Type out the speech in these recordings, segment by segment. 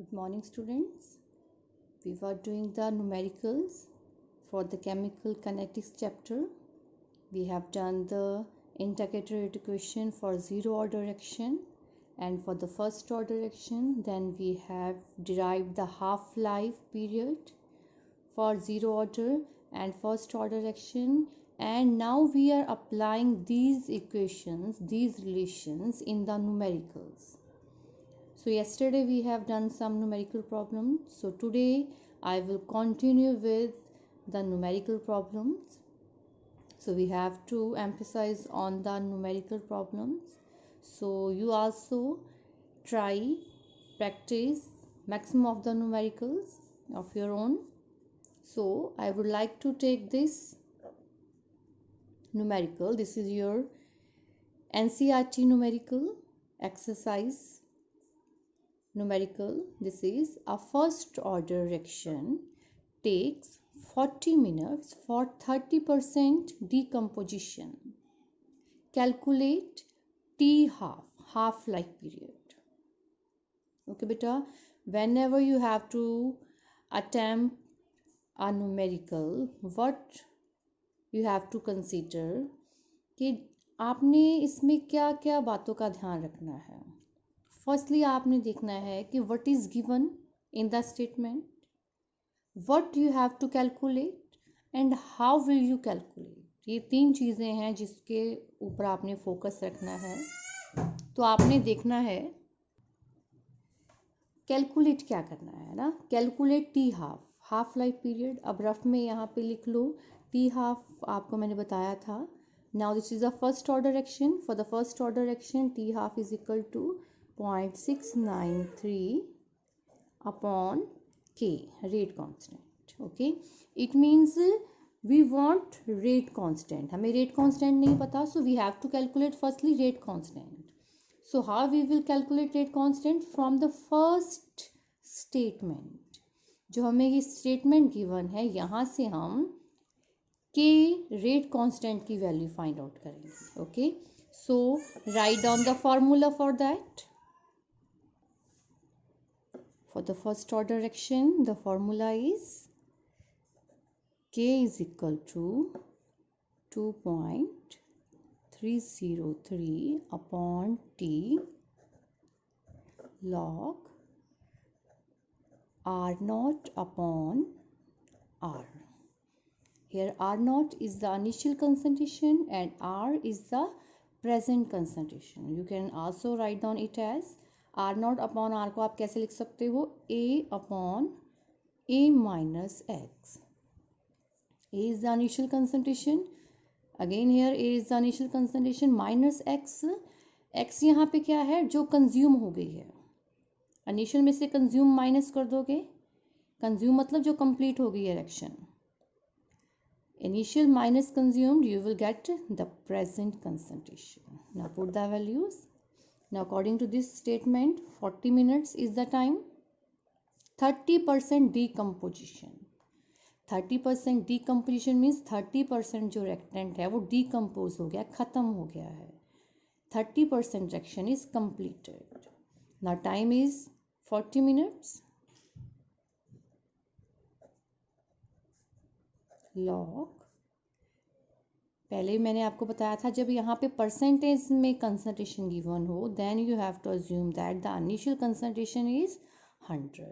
Good morning, students. We were doing the numericals for the chemical kinetics chapter. We have done the integrated equation for zero order reaction, and for the first order reaction, then we have derived the half-life period for zero order and first order reaction, and now we are applying these equations, these relations in the numericals. So yesterday we have done some numerical problems. So today I will continue with the numerical problems. So we have to emphasize on the numerical problems. So you also try, practice maximum of the numericals of your own. So I would like to take this numerical. This is your NCERT numerical exercise. Numerical, this is a first order reaction takes 40 minutes for 30% decomposition. Calculate T half-life period. Okay beta, whenever you have to attempt a numerical, what you have to consider कि आपने इसमें क्या क्या बातों का ध्यान रखना है. फर्स्टली आपने देखना है कि what is given in the statement, what you have to calculate and how will you calculate. ये तीन चीज़ें हैं जिसके ऊपर आपने फोकस रखना है. तो आपने देखना है कैलकुलेट क्या करना है ना. Calculate T half life period. अब रफ में यहाँ पे लिख लो. टी हाफ आपको मैंने बताया था. Now this is the first order action. For the first order action t half is equal to 0.693 upon K, rate constant. Okay, it means we want rate constant. हमें rate constant नहीं पता, so we have to calculate firstly rate constant. So how we will calculate rate constant? From the first statement. जो हमें ये statement given है, यहाँ से हम K rate constant की value find out करेंगे. Okay, so write down the formula for that. For the first order reaction, the formula is K is equal to 2.303 upon T log R naught upon R. Here R naught is the initial concentration and R is the present concentration. You can also write down it as R naught upon R को आप कैसे लिख सकते हो? A upon A minus X. A is the initial concentration. Again here A is the initial concentration minus X. X यहाँ पे क्या है? जो कंज्यूम हो गई है. इनिशियल में से कंज्यूम माइनस कर दोगे. कंज्यूम मतलब जो कंप्लीट हो गई है reaction. Initial minus consumed, you will get the present concentration. Now put the values. Now according to this statement, 40 minutes is the time. 30% decomposition. 30% decomposition means 30% जो reactant है वो decompose हो गया, खत्म हो गया है. 30% reaction is completed. Now time is 40 minutes. Log, पहले मैंने आपको बताया था जब यहाँ पे परसेंटेज में कंसंट्रेशन गिवन हो then you have to assume that the initial concentration is 100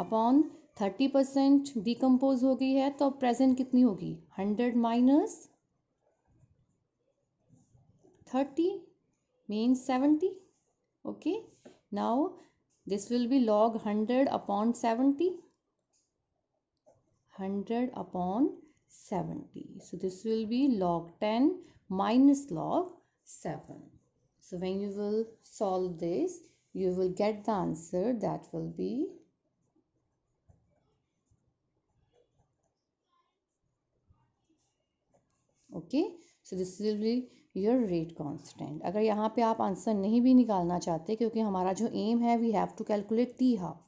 upon 30% decompose हो गई है तो प्रेजेंट कितनी होगी 100 minus 30 means 70. Okay, now this will be log 100 upon 70. 100 upon 70. So this will be log 10 minus log 7. So when you will solve this, you will get the answer that will be okay. So this will be your rate constant. अगर यहाँ पे आप answer नहीं भी निकालना चाहते क्योंकि हमारा जो एम है we have to calculate T half,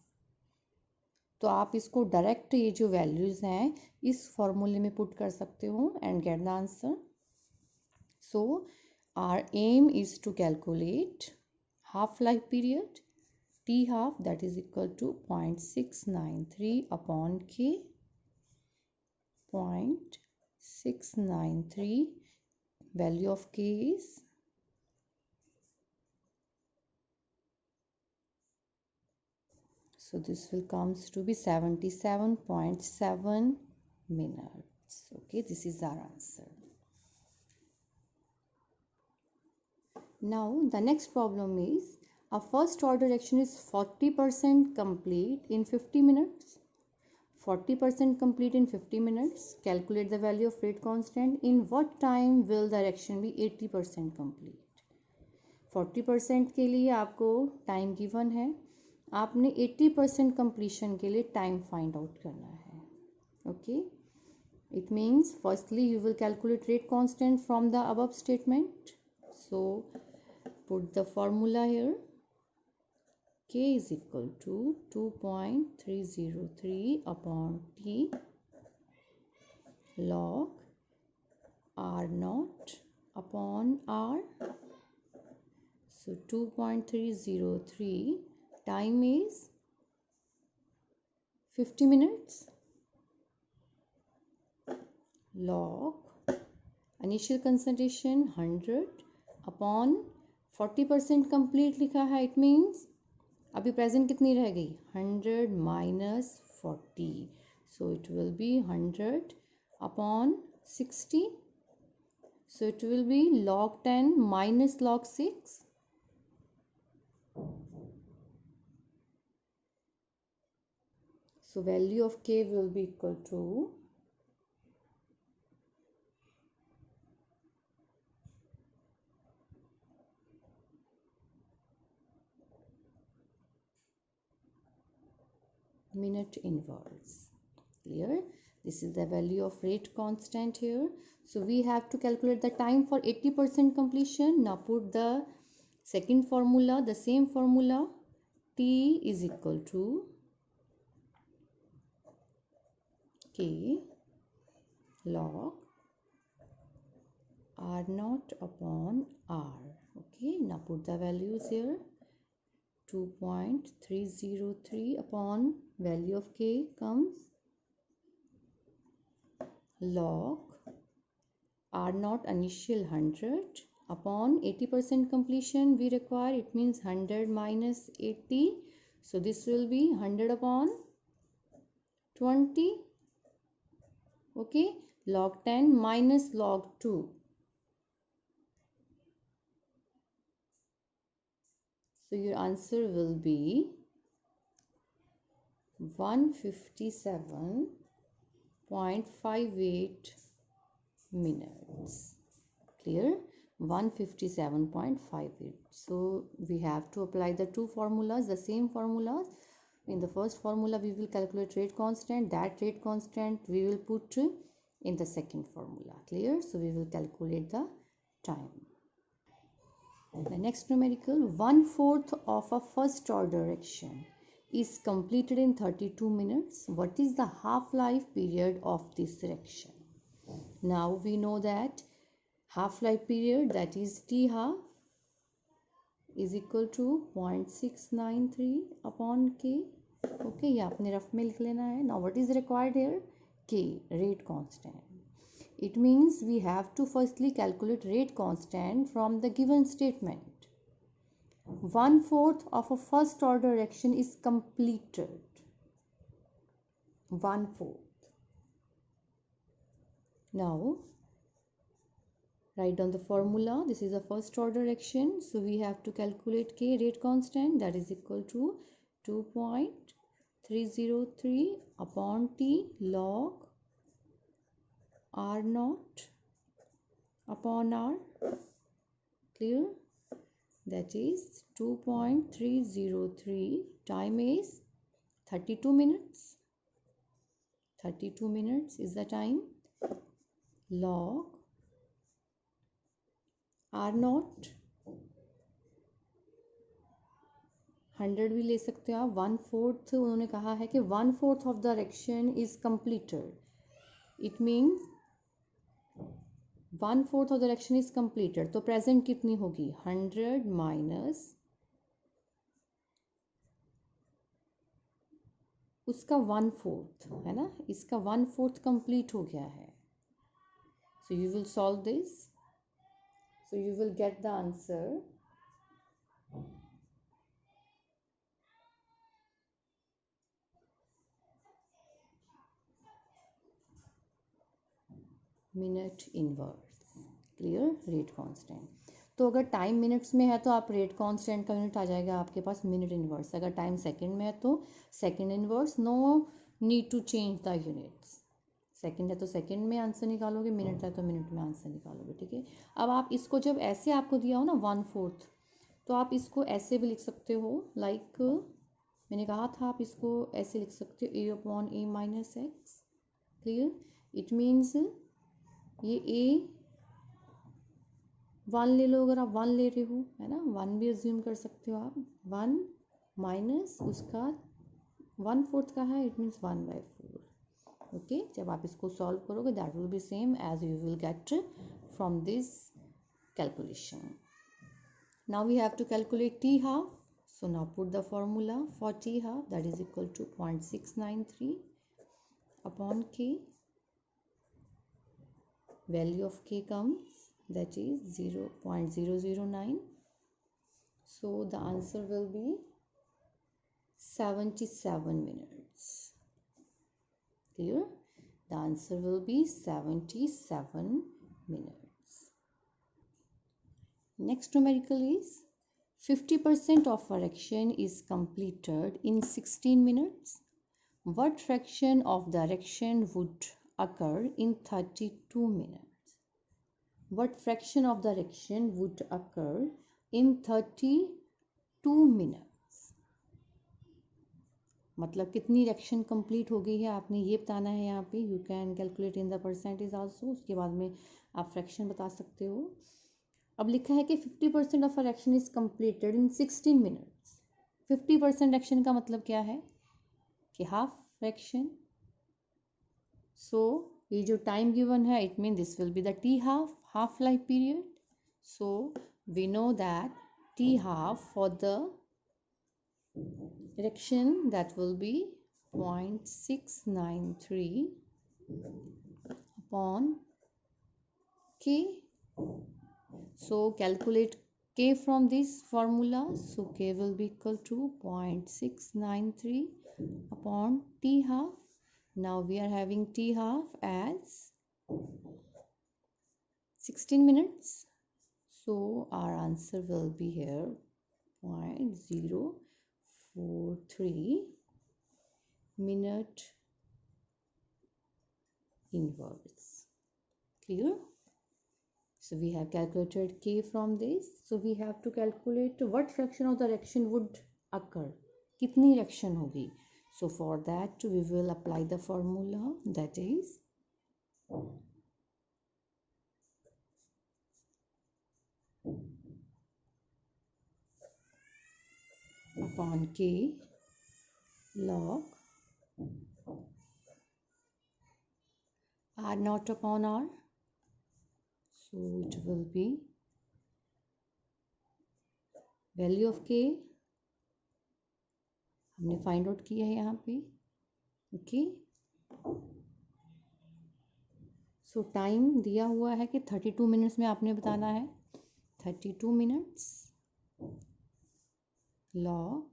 तो आप इसको डायरेक्ट ये जो वैल्यूज़ हैं इस फॉर्मूले में पुट कर सकते हो and get the answer. So our aim is to calculate half life period t half, that is equal to 0.693 upon k. 0.693, value of k is 77.7 minutes. Okay, this is our answer. Now the next problem is a first order reaction is 40% complete in 50 minutes. 40% complete in 50 minutes. Calculate the value of rate constant. In what time will the reaction be 80% complete? 40% के लिए आपको time given है, आपने 80% completion के लिए time find out करना है. Okay, it means firstly you will calculate rate constant from the above statement. So put the formula here. K is equal to 2.303 upon T log R naught upon R. So 2.303, time is 50 minutes, log initial concentration 100 upon 40% complete लिखा है. It means अभी present कितनी रह गई? 100 minus 40. So it will be 100 upon 60. So it will be log 10 minus log 6. So value of K will be equal to minute inverse. Clear? This is the value of rate constant here. So we have to calculate the time for 80% completion. Now put the second formula, the same formula. T is equal to K log R naught upon R. Okay, now put the values here. 2.303 upon value of K comes log R naught initial 100 upon 80% completion we require. It means 100 minus 80. So this will be 100 upon 20. Okay, log 10 minus log 2. So your answer will be 157.58 minutes. Clear? 157.58. So we have to apply the two formulas, the same formulas. In the first formula we will calculate rate constant. That rate constant we will put in the second formula. Clear? So we will calculate the time. The next numerical, 1/4 of a first order reaction is completed in 32 minutes. What is the half-life period of this reaction? Now we know that half-life period, that is T half, is equal to 0.693 upon K. Okay, ये आपने rough में लिख लेना है. Now what is required here? K, rate constant. It means we have to firstly calculate rate constant from the given statement. 1/4 of a first order reaction is completed. 1/4. Now write down the formula. This is a first order reaction. So we have to calculate K, rate constant, that is equal to 2.303 upon T log R naught upon R. Clear? That is 2.303. Time is 32 minutes. 32 minutes is the time. Log R naught 100 भी ले सकते हो आप. 1/4 उन्होंने कहा है कि 1/4 of the reaction is completed. It means 1/4 of the reaction is completed. तो present कितनी होगी? 100 minus उसका 1/4 है ना, इसका 1/4 कंप्लीट हो गया है. So you will solve this. So you will get the answer minute inverse. Clear. Rate constant. तो अगर टाइम मिनट्स में है तो आप रेट कांस्टेंट का यूनिट आ जाएगा आपके पास मिनट इनवर्स. अगर टाइम सेकंड में है तो second inverse. No need to change the units. Second है तो सेकंड में आंसर निकालोगे, मिनट है तो मिनट में आंसर निकालोगे. ठीक है. अब आप इसको जब ऐसे आपको दिया हो ना 1/4, तो आप इसको ऐसे भी लिख सकते हो. लाइक मैंने कहा था आप इसको ऐसे लिख सकते हो a/a-x. क्लियर. इट मीन्स ये a 1 ले लो. अगर आप 1 ले रहे हो है ना, 1 भी अज्यूम कर सकते हो आप. 1 माइनस उसका 1/4 का है, इट मीन्स 1/4. ओके. जब आप इसको सॉल्व करोगे that will be same as you will get from this calculation. Now we have to calculate t half. So now put the formula for t half, that is equal to 0.693 upon k. Value of k comes, that is 0.009. So the answer will be 77 minutes. Clear? The answer will be 77 minutes. Next numerical is 50% of a fraction is completed in 16 minutes. What fraction of the fraction would occur in 32 minutes? What fraction of the fraction would occur in 32 minutes? मतलब कितनी reaction complete हो गई है आपने ये बताना है यहाँ पे. You can calculate in the percentage also. उसके बाद में आप फ्रैक्शन बता सकते हो. अब लिखा है कि 50% of a reaction is completed in 16 minutes. 50% reaction का मतलब क्या है कि हाफ फ्रैक्शन. सो ये जो टाइम गिवन है it mean this will be the t half life period. So we know that t half for the reaction that will be 0.693 upon k. So calculate k from this formula. So k will be equal to 0.693 upon t half. Now we are having t half as 16 minutes. So our answer will be here 0.043 minute inverse. Clear? So we have calculated k from this. So we have to calculate what fraction of the reaction would occur. Kitni reaction hogi? So for that we will apply the formula, that is upon k log r naught upon r. So it will be value of k हमने find out किया है यहाँ पे. Okay. सो time दिया हुआ है कि 32 minutes में आपने बताना है. 32 मिनट्स लॉग,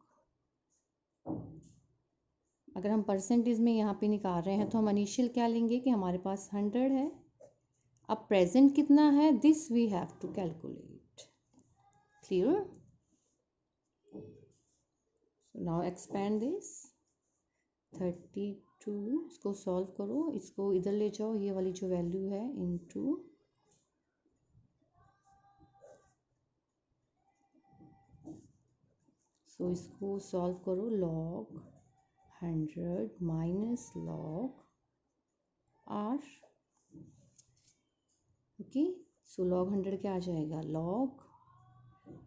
अगर हम परसेंटेज में यहाँ पे निकाल रहे हैं तो हम इनिशियल क्या लेंगे कि हमारे पास 100 है. अब प्रेजेंट कितना है this we have to calculate. Clear. Now expand this 32. इसको सॉल्व करो, इसको इधर ले जाओ, ये वाली जो वैल्यू है इनटू सो इसको सॉल्व करो. Log 100 minus log are. Okay. So log 100 क्या आ जाएगा, लॉग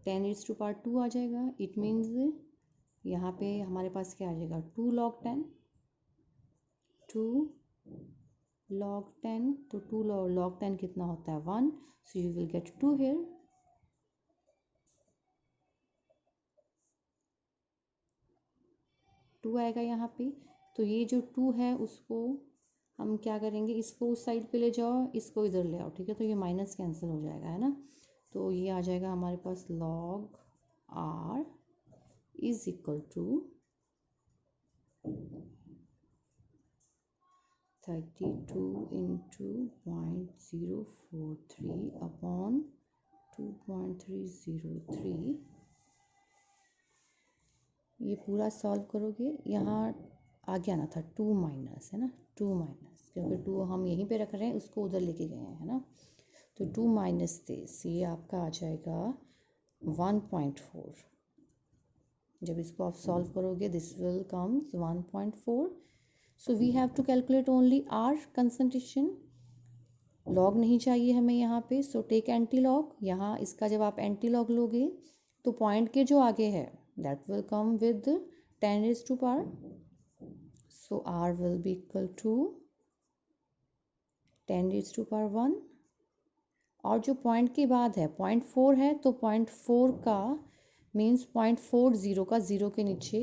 10⁻², आ जाएगा. इट मीन्स यहाँ पे हमारे पास क्या आ जाएगा 2 log 10. 2 log 10. तो 2 log 10 कितना होता है 1. So you will get 2 here. Two आएगा यहाँ पे. तो ये जो 2 है उसको हम क्या करेंगे, इसको उस साइड पे ले जाओ, इसको इधर ले आओ, ठीक है। तो ये माइनस कैंसिल हो जाएगा, है ना। तो ये आ जाएगा हमारे पास log r is equal to 32 into 0.043 upon 2.303। ये पूरा सॉल्व करोगे, यहाँ आ गया ना था 2 माइनस, है ना, 2 माइनस, क्योंकि 2 हम यहीं पे रख रहे हैं, उसको उधर लेके गए हैं, है ना। तो 2 माइनस दिस, ये आपका आ जाएगा 1.4। जब इसको आप सॉल्व करोगे this will comes 1.4। So we have to calculate only r concentration, log नहीं चाहिए हमें यहाँ पे। सो टेक एंटी लॉग, यहाँ इसका जब आप एंटी लॉग लोगे तो पॉइंट के जो आगे है that will come with 10 raised to power। So r will be equal to 10 raised to power 1। और जो पॉइंट के बाद है 0.4 है, तो 0.4 का मीन्स 0.40 का 0 के नीचे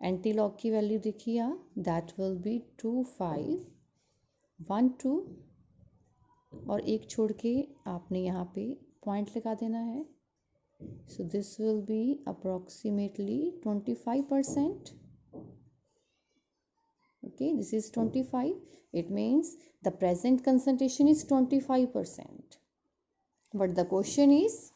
एंटी लॉग की वैल्यू देखिए आप, दैट विल बी 2512। और एक छोड़ के आपने यहाँ पे पॉइंट लगा देना है। So this will B approximately 25%। okay, this is 25, it means the present concentration is 25%. But the question is,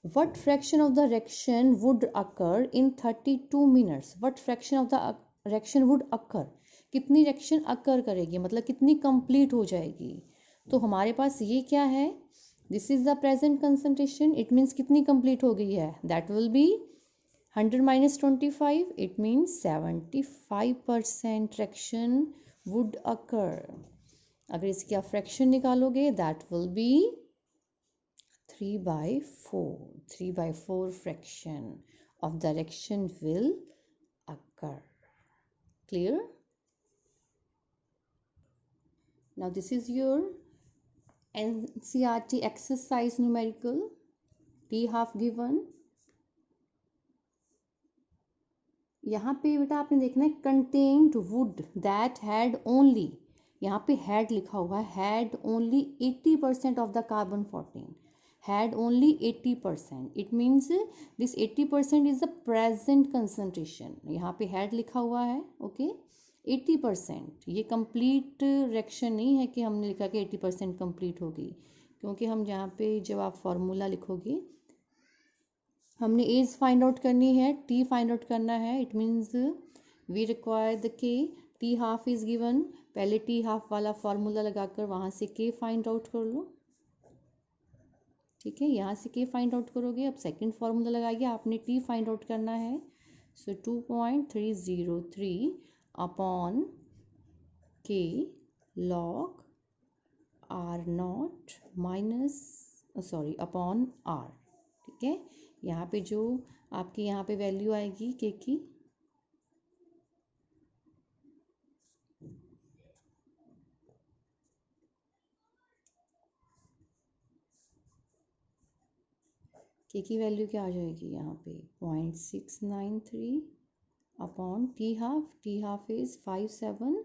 what fraction of the reaction would occur in 32 minutes? What fraction of the reaction would occur? कितनी reaction occur करेगी, मतलब कितनी complete हो जाएगी। तो हमारे पास ये क्या है, this is the present concentration, it means कितनी complete हो गई है, that will be 100 minus 25, it means 75% reaction would occur। अगर इसकी आप fraction निकालोगे that will be 3/4, 3/4 fraction of the reaction will occur। Clear? Now this is your NCERT exercise numerical, T half given। यहाँ पे बेटा आपने देखना है contained wood that had only, यहाँ पे had लिखा हुआ है, had only 80% of the carbon 14, had only 80%, it means this 80% is the present concentration। यहाँ पे had लिखा हुआ है, ओके 80%। ये complete reaction नहीं है कि हमने लिखा कि 80% complete होगी, क्योंकि हम यहाँ पे जब आप फॉर्मूला लिखोगे हमने एज फाइंड आउट करनी है, टी फाइंड आउट करना है, it means we require the k, t half is given, पहले टी हाफ वाला फॉर्मूला लगाकर वहाँ से के फाइंड आउट कर लो, ठीक है। यहाँ से के फाइंड आउट करोगे, अब सेकंड फार्मूला लगाइए, आपने टी फाइंड आउट करना है। So 2.303 upon k log r naught minus sorry upon r, ठीक है। यहाँ पे जो आपकी यहाँ पे वैल्यू आएगी के की, के की वैल्यू क्या आ जाएगी यहाँ पे 0.693 अपॉन टी हाफ इज 5730,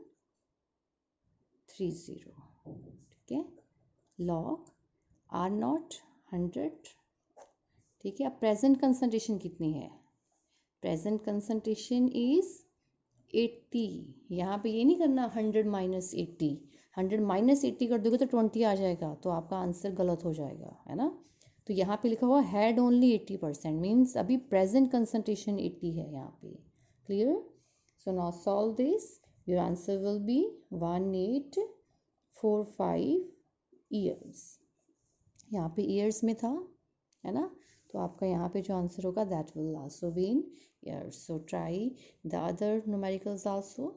ठीक है। लॉग आर नॉट 100, ठीक है। अब प्रेजेंट कंसंट्रेशन कितनी है, प्रेजेंट कंसंट्रेशन इज 80। यहाँ पे ये नहीं करना 100 माइनस 80, 100 माइनस 80 कर दोगे तो 20 आ जाएगा, तो आपका आंसर गलत हो जाएगा, है ना। तो यहाँ पे लिखा हुआ हैड ओनली 80%, मीन्स अभी प्रेजेंट कंसंट्रेशन 80 है यहाँ पे। Clear? So now solve this, your answer will be 1845 years. यहाँ पे ईयर्स में था, है ना, तो आपका यहाँ पे जो आंसर होगा that will also be in years. So try the other numericals also.